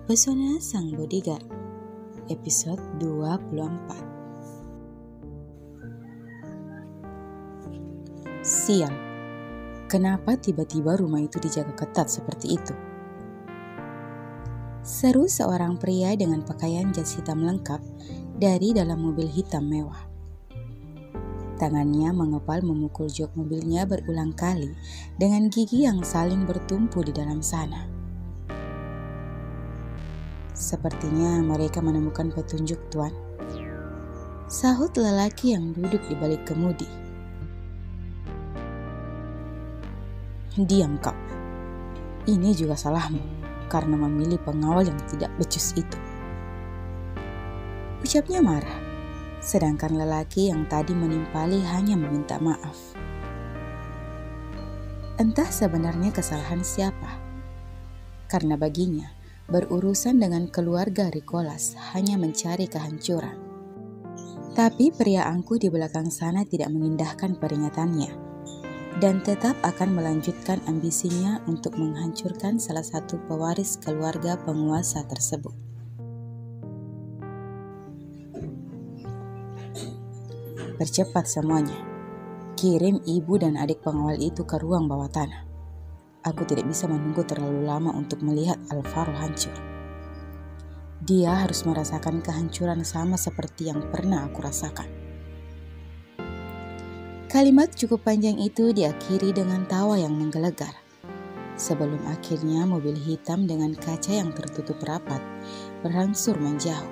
Pesona Sang Bodyguard, episode 24. Sial, kenapa tiba-tiba rumah itu dijaga ketat seperti itu? Seru seorang pria dengan pakaian jas hitam lengkap dari dalam mobil hitam mewah. Tangannya mengepal memukul jok mobilnya berulang kali dengan gigi yang saling bertumpu di dalam sana. Sepertinya mereka menemukan petunjuk, Tuan, sahut lelaki yang duduk di balik kemudi. Diam kau, ini juga salahmu karena memilih pengawal yang tidak becus itu, ucapnya marah, sedangkan lelaki yang tadi menimpali hanya meminta maaf. Entah sebenarnya kesalahan siapa, karena baginya berurusan dengan keluarga Rikolas hanya mencari kehancuran. Tapi pria angkuh di belakang sana tidak mengindahkan peringatannya dan tetap akan melanjutkan ambisinya untuk menghancurkan salah satu pewaris keluarga penguasa tersebut. Percepat semuanya, kirim ibu dan adik pengawal itu ke ruang bawah tanah. Aku tidak bisa menunggu terlalu lama untuk melihat Alvaro hancur. Dia harus merasakan kehancuran sama seperti yang pernah aku rasakan. Kalimat cukup panjang itu diakhiri dengan tawa yang menggelegar. Sebelum akhirnya mobil hitam dengan kaca yang tertutup rapat berangsur menjauh.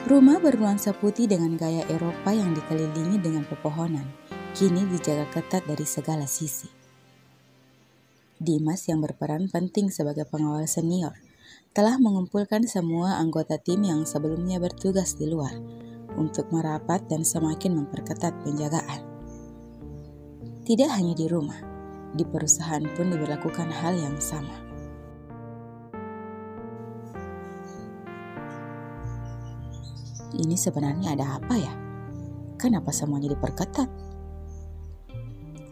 Rumah bernuansa putih dengan gaya Eropa yang dikelilingi dengan pepohonan kini dijaga ketat dari segala sisi. Dimas yang berperan penting sebagai pengawal senior telah mengumpulkan semua anggota tim yang sebelumnya bertugas di luar untuk merapat dan semakin memperketat penjagaan. Tidak hanya di rumah, di perusahaan pun diberlakukan hal yang sama. Ini sebenarnya ada apa ya? Kenapa semuanya diperketat?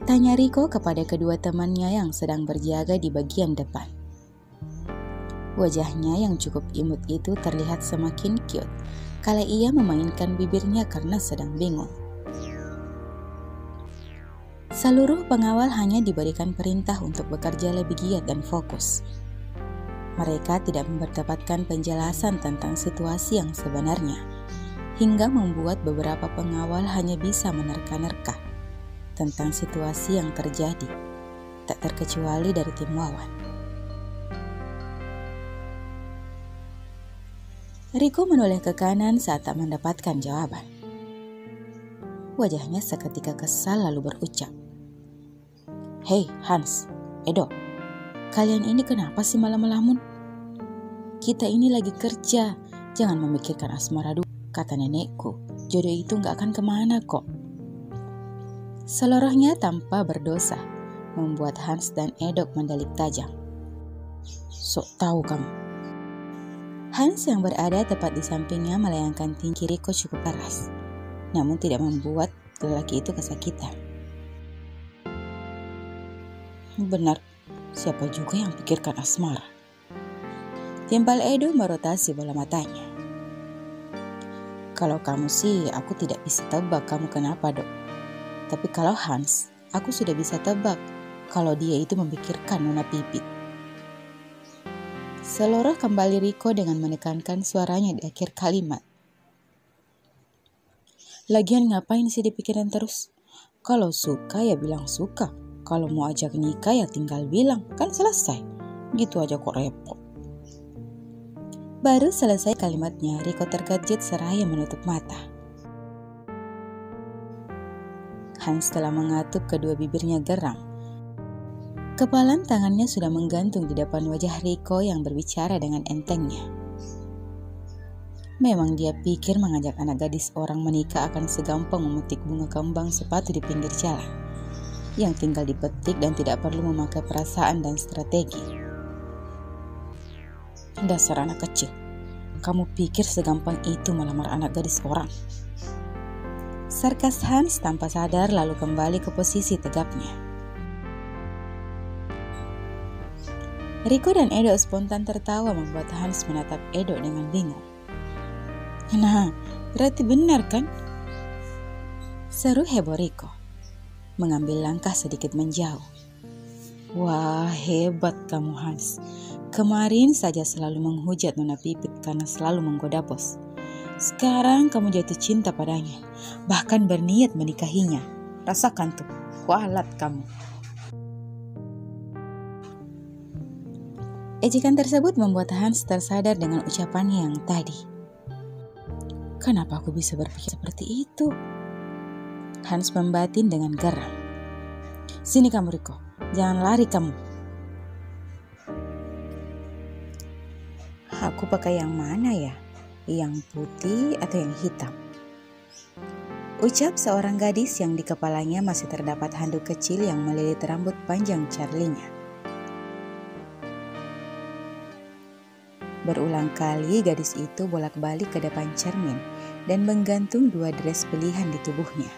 Tanya Riko kepada kedua temannya yang sedang berjaga di bagian depan. Wajahnya yang cukup imut itu terlihat semakin cute kala ia memainkan bibirnya karena sedang bingung. Seluruh pengawal hanya diberikan perintah untuk bekerja lebih giat dan fokus. Mereka tidak mendapatkan penjelasan tentang situasi yang sebenarnya, hingga membuat beberapa pengawal hanya bisa menerka-nerka tentang situasi yang terjadi, tak terkecuali dari tim Wawan. Riko menoleh ke kanan saat tak mendapatkan jawaban. Wajahnya seketika kesal lalu berucap, "Hei Hans, Edo, kalian ini kenapa sih malah melamun? Kita ini lagi kerja, jangan memikirkan asmara dulu. Kata nenekku, jodoh itu gak akan kemana kok." Seluruhnya tanpa berdosa, membuat Hans dan Edok mendelik tajam. "Sok tahu kamu." Hans yang berada tepat di sampingnya melayangkan tinggi Riko cukup keras, namun tidak membuat lelaki itu kesakitan. "Benar, siapa juga yang pikirkan asmara?" Timpal Edo merotasi bola matanya. "Kalau kamu sih, aku tidak bisa tebak kamu kenapa, Dok. Tapi kalau Hans, aku sudah bisa tebak kalau dia itu memikirkan Nona Pipit." Seloroh kembali Riko dengan menekankan suaranya di akhir kalimat. "Lagian ngapain sih dipikirin terus? Kalau suka ya bilang suka. Kalau mau ajak nikah ya tinggal bilang, kan selesai. Gitu aja kok repot." Baru selesai kalimatnya, Riko terkejut seraya menutup mata. Hans telah mengatup kedua bibirnya geram. Kepalan tangannya sudah menggantung di depan wajah Riko yang berbicara dengan entengnya. Memang dia pikir mengajak anak gadis orang menikah akan segampang memetik bunga kembang sepatu di pinggir jalan, yang tinggal dipetik dan tidak perlu memakai perasaan dan strategi. "Dasar anak kecil, kamu pikir segampang itu melamar anak gadis orang?" Sarkas Hans tanpa sadar lalu kembali ke posisi tegapnya. Riko dan Edo spontan tertawa membuat Hans menatap Edo dengan bingung. Nah, berarti benar kan? Seru heboh Riko, mengambil langkah sedikit menjauh. Wah, hebat kamu Hans. Kemarin saja selalu menghujat Nona Pipit karena selalu menggoda bos. Sekarang kamu jatuh cinta padanya, bahkan berniat menikahinya. Rasakan tuh, kualat kamu. Ejekan tersebut membuat Hans tersadar dengan ucapannya yang tadi. Kenapa aku bisa berpikir seperti itu? Hans membatin dengan geram. Sini kamu Riko, jangan lari kamu. Aku pakai yang mana ya? Yang putih atau yang hitam? Ucap seorang gadis yang di kepalanya masih terdapat handuk kecil yang melilit rambut panjang Charlie-nya. Berulang kali gadis itu bolak-balik ke depan cermin dan menggantung 2 dress pilihan di tubuhnya.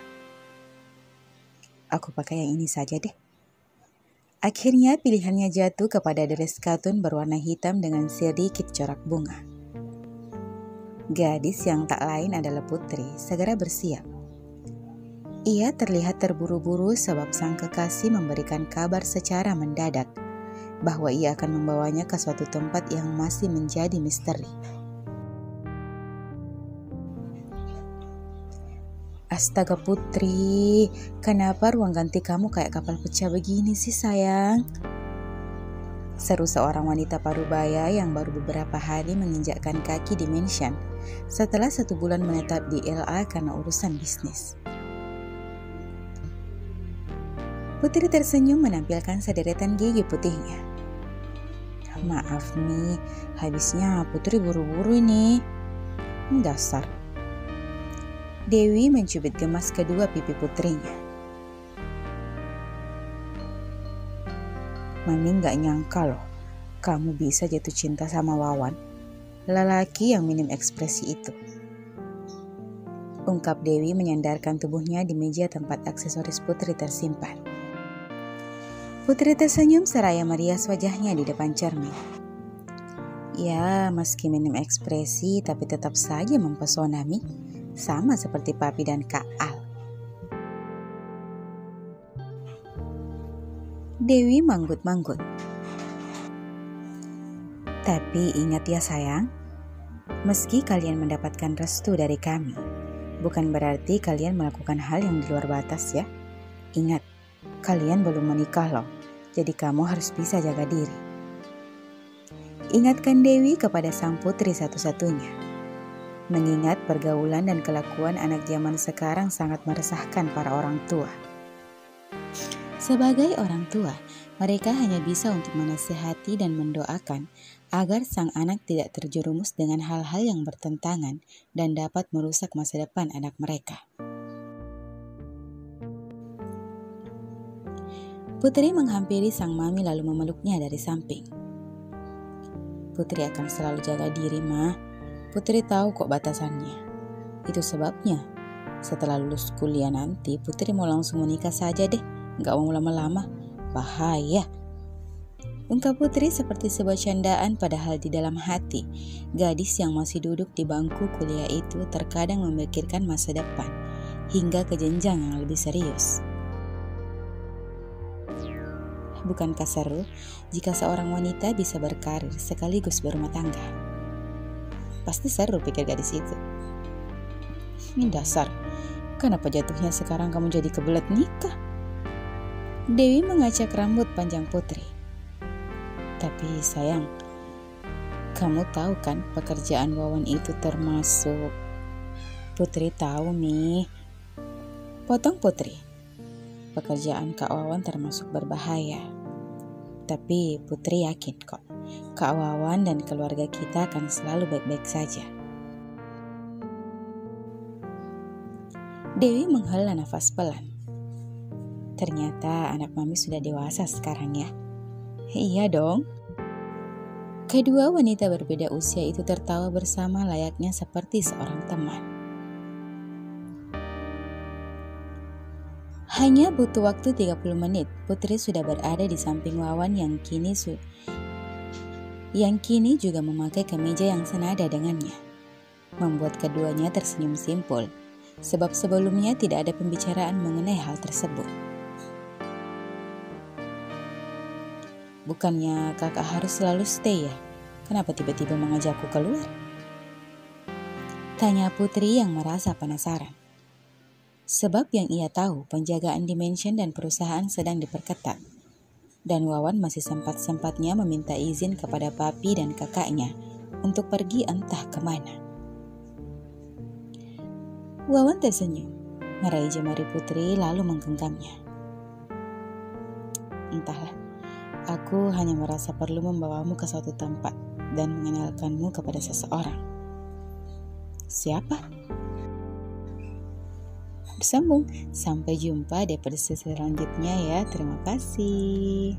Aku pakai yang ini saja deh. Akhirnya pilihannya jatuh kepada dress katun berwarna hitam dengan sedikit corak bunga. Gadis yang tak lain adalah Putri segera bersiap. Ia terlihat terburu-buru sebab sang kekasih memberikan kabar secara mendadak bahwa ia akan membawanya ke suatu tempat yang masih menjadi misteri. Astaga Putri, kenapa ruang ganti kamu kayak kapal pecah begini sih sayang? Seru seorang wanita parubaya yang baru beberapa hari menginjakkan kaki di mansion setelah 1 bulan menetap di LA karena urusan bisnis. Putri tersenyum menampilkan sederetan gigi putihnya. Maaf nih, habisnya Putri buru-buru ini. Dasar. Dewi mencubit gemas kedua pipi putrinya. Mami gak nyangka loh, kamu bisa jatuh cinta sama Wawan, lelaki yang minim ekspresi itu. Ungkap Dewi menyandarkan tubuhnya di meja tempat aksesoris Putri tersimpan. Putri tersenyum seraya merias wajahnya di depan cermin. Ya, meski minim ekspresi tapi tetap saja mempesona Mi, sama seperti Papi dan Kak Al. Dewi manggut-manggut. Tapi ingat ya sayang, meski kalian mendapatkan restu dari kami, bukan berarti kalian melakukan hal yang di luar batas ya. Ingat, kalian belum menikah loh, jadi kamu harus bisa jaga diri. Ingatkan Dewi kepada sang putri satu-satunya. Mengingat pergaulan dan kelakuan anak zaman sekarang sangat meresahkan para orang tua. Sebagai orang tua, mereka hanya bisa untuk menasihati dan mendoakan agar sang anak tidak terjerumus dengan hal-hal yang bertentangan dan dapat merusak masa depan anak mereka. Putri menghampiri sang mami lalu memeluknya dari samping. Putri akan selalu jaga diri, Ma. Putri tahu kok batasannya. Itu sebabnya setelah lulus kuliah nanti Putri mau langsung menikah saja deh. Gak mau lama-lama. Bahaya. Ungkap Putri seperti sebuah candaan padahal di dalam hati gadis yang masih duduk di bangku kuliah itu terkadang memikirkan masa depan hingga ke jenjang yang lebih serius. Bukankah seru jika seorang wanita bisa berkarir sekaligus berumah tangga? Pasti seru pikir gadis itu. Ini dasar, kenapa jatuhnya sekarang kamu jadi kebelet nikah? Dewi mengacak rambut panjang Putri. Tapi sayang, kamu tahu kan pekerjaan Wawan itu termasuk. Putri tahu Mi. Potong Putri. Pekerjaan Kak Wawan termasuk berbahaya. Tapi Putri yakin kok, Kak Wawan dan keluarga kita akan selalu baik-baik saja. Dewi menghela nafas pelan. Ternyata anak mami sudah dewasa sekarang ya. Iya dong. Kedua wanita berbeda usia itu tertawa bersama layaknya seperti seorang teman. Hanya butuh waktu 30 menit, Putri sudah berada di samping Wawan yang kini yang kini juga memakai kemeja yang senada dengannya, membuat keduanya tersenyum simpul, sebab sebelumnya tidak ada pembicaraan mengenai hal tersebut. Bukannya kakak harus selalu stay ya? Kenapa tiba-tiba mengajakku keluar? Tanya Putri yang merasa penasaran. Sebab yang ia tahu penjagaan dimension dan perusahaan sedang diperketat. Dan Wawan masih sempat-sempatnya meminta izin kepada papi dan kakaknya untuk pergi entah kemana. Wawan tersenyum, meraih jemari Putri lalu menggenggamnya. Entahlah, aku hanya merasa perlu membawamu ke suatu tempat dan mengenalkanmu kepada seseorang. Siapa? Bersambung. Sampai jumpa di episode selanjutnya ya. Terima kasih.